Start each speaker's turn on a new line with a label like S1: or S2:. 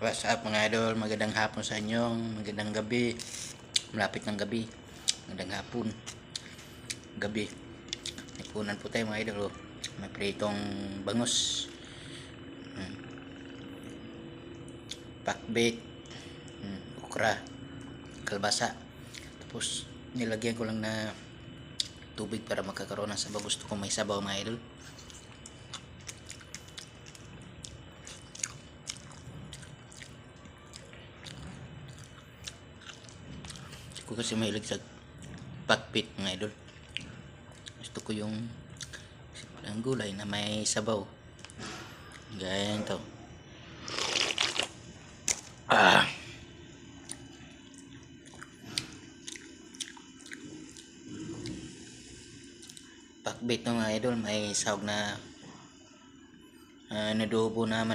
S1: What's up mga idol, magandang hapon sa inyo, magandang gabi, malapit ng gabi, magandang hapon, gabi. May punan po tayo mga idol, may pritong bangus, pakbet, okra, kalbasa. Tapos nilagyan ko lang na tubig para magkakaroon ng sabaw. Gusto ko may sabaw mga idol. Ko kasi mahilig sa pakbet mga idol. Gusto ko yung ang gulay na may sabaw. Ganyan to. Pakbet ng mga idol, may sahog na nadubo na manok.